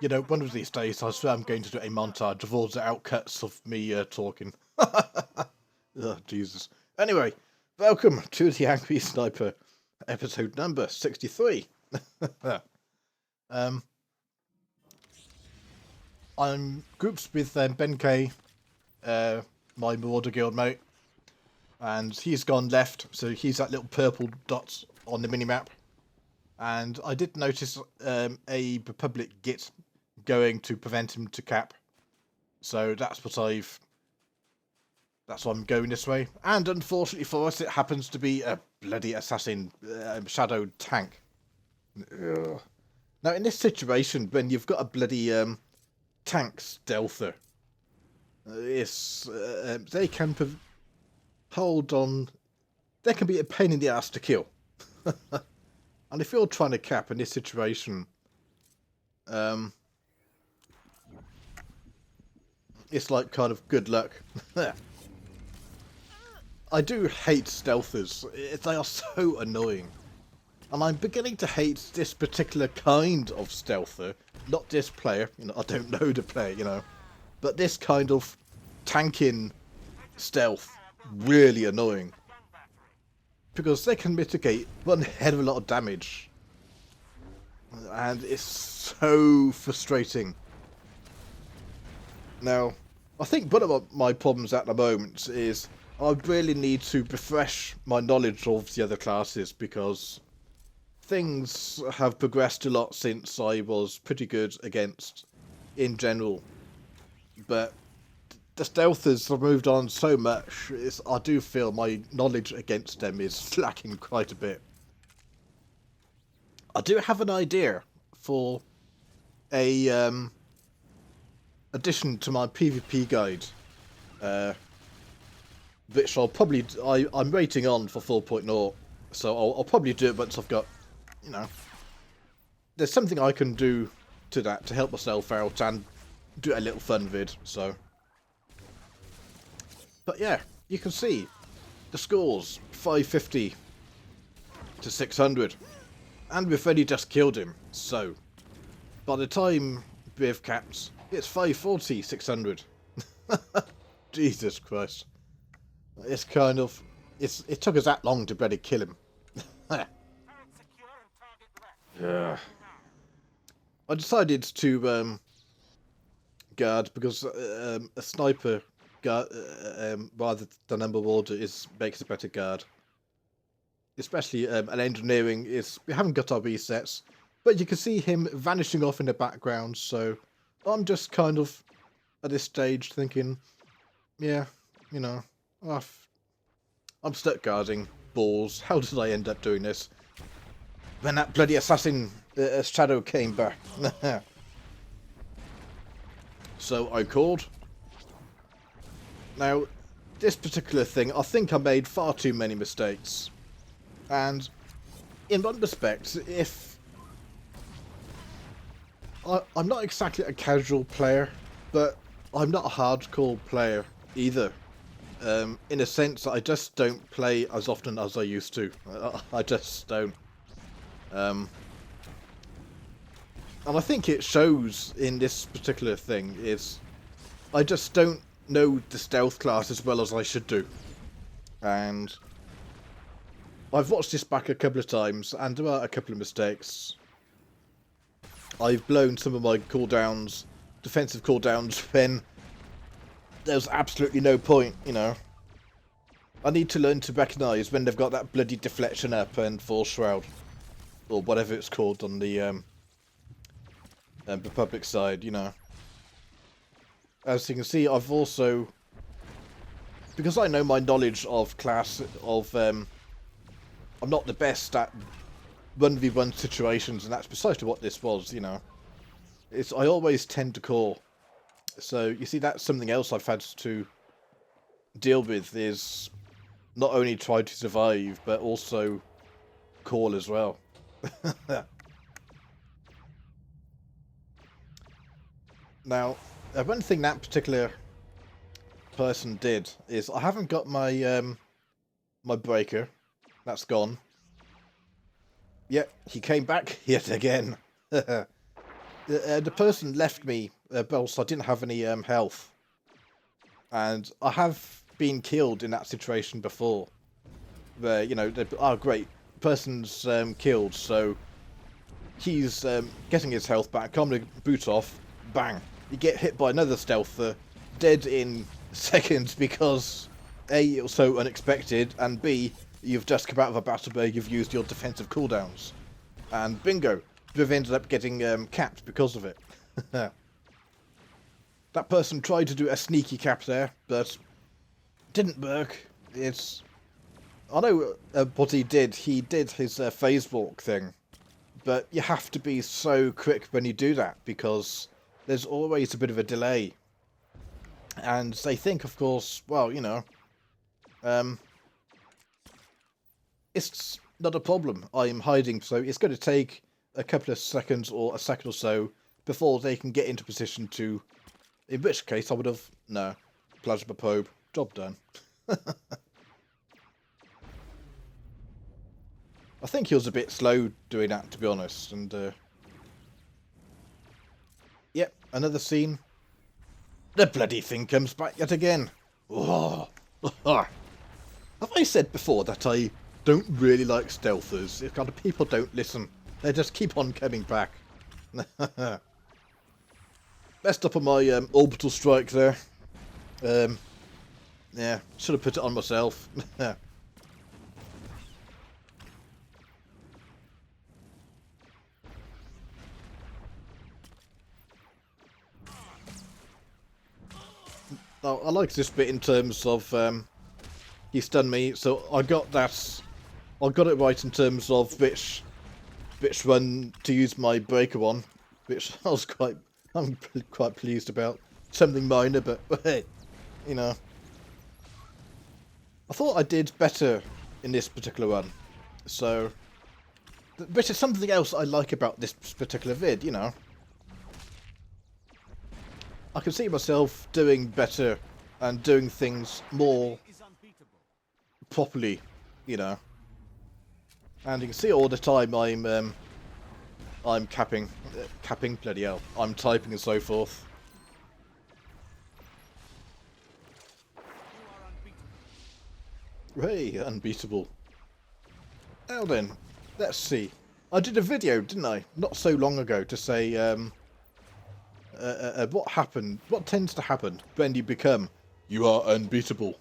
You know, one of these days, I swear I'm going to do a montage of all the outcuts of me talking. Oh, Jesus. Anyway, welcome to the Angry Sniper, episode number 63. um, I'm grouped with Ben K, my Marauder Guild mate, and he's gone left, so he's that little purple dot on the minimap. And I did notice a Republic Git going to prevent him to cap. So that's why I'm going this way. And unfortunately for us, it happens to be a bloody assassin shadow tank. Ugh. Now, in this situation, when you've got a bloody tank stealther, they can hold on. They can be a pain in the ass to kill. And if you're trying to cap in this situation, it's like kind of good luck. I do hate stealthers. They are so annoying. And I'm beginning to hate this particular kind of stealther. Not this player. You know, I don't know the player, you know. But this kind of tanking stealth. Really annoying. Because they can mitigate one hell of a lot of damage. And it's so frustrating. Now, I think one of my problems at the moment is I really need to refresh my knowledge of the other classes, because things have progressed a lot since I was pretty good against in general. But the stealthers have moved on so much, I do feel my knowledge against them is slacking quite a bit. I do have an idea for a addition to my PvP guide, which I'm waiting on for 4.0, so I'll probably do it once I've got, you know, there's something I can do to that to help myself out and do a little fun vid, so. But yeah, you can see the scores, 550 to 600, and we've already just killed him, so by the time we've capped, it's 540, 600. Jesus Christ. It's kind of, it took us that long to bloody kill him. Yeah. I decided to guard because a sniper guard rather than number order makes a better guard. Especially an engineering we haven't got our resets, but you can see him vanishing off in the background. So I'm just kind of at this stage thinking, yeah, you know, I'm stuck guarding balls. How did I end up doing this? When that bloody assassin shadow came back. So I called. Now, this particular thing, I think I made far too many mistakes. And in one respect, I'm not exactly a casual player, but I'm not a hardcore player either. In a sense, I just don't play as often as I used to. I just don't. And I think it shows in this particular thing I just don't know the stealth class as well as I should do. And I've watched this back a couple of times, and there are a couple of mistakes. I've blown some of my cooldowns, defensive cooldowns, when there's absolutely no point, you know. I need to learn to recognise when they've got that bloody deflection up and force shroud, or whatever it's called on the Republic side, you know. As you can see, I've also, because I know my knowledge of class I'm not the best at 1v1 situations, and that's precisely what this was, you know. I always tend to call. So, you see, that's something else I've had to deal with, is not only try to survive, but also call as well. Now, one thing that particular person did is I haven't got my my breaker. That's gone. Yep, he came back yet again. The person left me, but also I didn't have any health. And I have been killed in that situation before. Where, you know, oh great, person's killed, so he's getting his health back, I'm gonna boot off, bang. You get hit by another stealther, dead in seconds because A, it was so unexpected, and B, you've just come out of a battle where you've used your defensive cooldowns. And bingo, we've ended up getting capped because of it. That person tried to do a sneaky cap there, but didn't work. I know what he did his phase walk thing, but you have to be so quick when you do that, because there's always a bit of a delay. And they think, of course, well, you know, it's not a problem. I'm hiding, so it's going to take a couple of seconds or a second or so before they can get into position to... In which case, I would have... No. Plasma probe. Job done. I think he was a bit slow doing that, to be honest, and... Yep, another scene. The bloody thing comes back yet again. Oh. Have I said before that I don't really like stealthers? It's kind of people don't listen. They just keep on coming back. Messed up on my orbital strike there. Yeah, should have put it on myself. Oh, I like this bit in terms of he stunned me, so I got that. I got it right in terms of which one to use my breaker on, which I'm quite pleased about. Something minor, but hey, you know. I thought I did better in this particular one, so. But it's something else I like about this particular vid, you know. I can see myself doing better and doing things more properly, you know. And you can see all the time I'm capping, bloody hell. I'm typing and so forth. Hey, unbeatable. Now then, let's see. I did a video, didn't I? Not so long ago to say what tends to happen when you are unbeatable.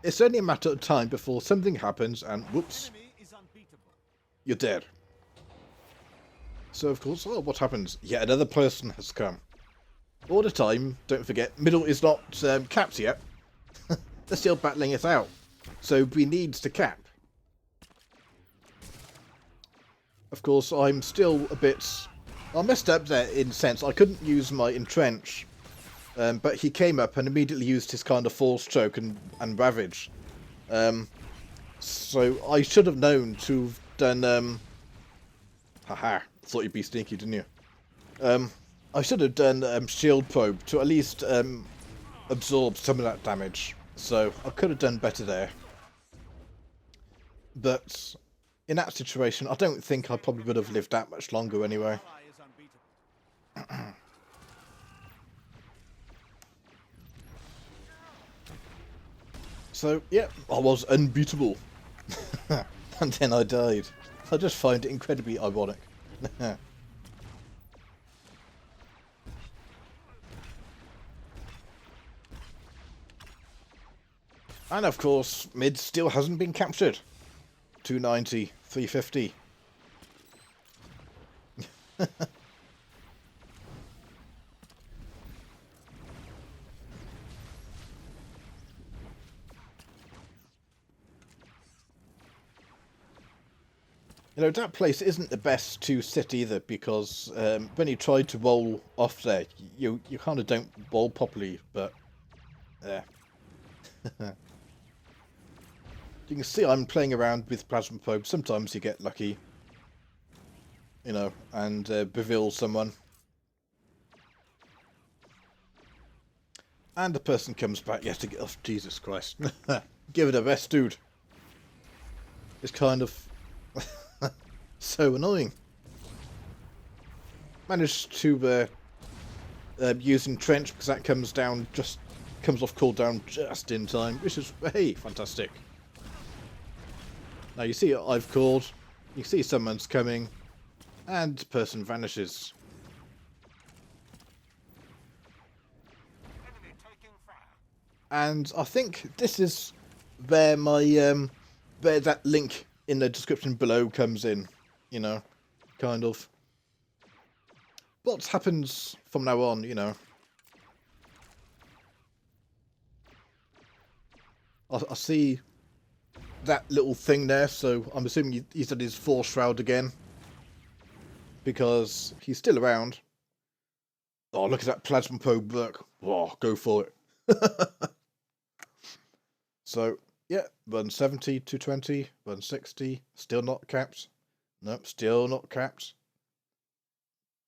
It's only a matter of time before something happens and whoops, you're dead. So of course, oh, what happens? Yet another person has come. All the time, don't forget, middle is not capped yet. They're still battling it out. So we need to cap. Of course, I'm still a bit... I messed up there in sense. I couldn't use my entrench, but he came up and immediately used his kind of force choke and ravage. So I should have known to have done. Haha! Thought you'd be sneaky, didn't you? I should have done shield probe to at least absorb some of that damage. So I could have done better there. But in that situation, I don't think I probably would have lived that much longer anyway. So, yeah, I was unbeatable. And then I died. I just find it incredibly ironic. And of course, mid still hasn't been captured. 290, 350. You know, that place isn't the best to sit either, because when you try to roll off there, you kind of don't roll properly, but... yeah. You can see I'm playing around with plasma probe. Sometimes you get lucky, you know, and reveal someone. And the person comes back yet again. Oh, Jesus Christ. Give it a rest, dude. It's kind of... so annoying. managed to use Entrench because that comes off cooldown just in time, which is, hey, fantastic. Now you see I've called, you see someone's coming, and the person vanishes. And I think this is where my where that link in the description below comes in, you know, kind of. What happens from now on, you know. I see that little thing there, so I'm assuming he's at his Force Shroud again. Because he's still around. Oh, look at that Plasma Probe work. Oh, go for it. So, yeah, 170, 220, 160, still not capped. Nope, still not capped.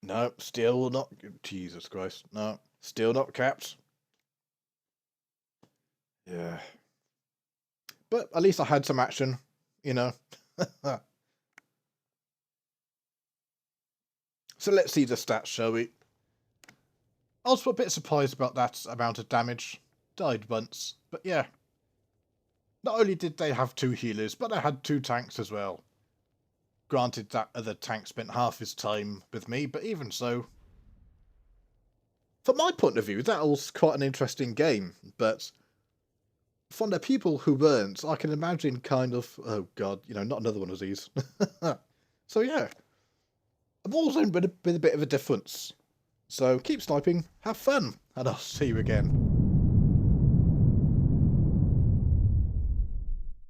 Nope, still not. Jesus Christ. No, still not capped. Yeah. But at least I had some action, you know. So let's see the stats, shall we? I was a bit surprised about that amount of damage. Died once, but yeah. Not only did they have 2 healers, but they had 2 tanks as well. Granted, that other tank spent half his time with me, but even so. From my point of view, that was quite an interesting game, but from the people who weren't, I can imagine kind of, oh god, you know, not another one of these. So yeah, Warzone been a bit of a difference. So keep sniping, have fun, and I'll see you again.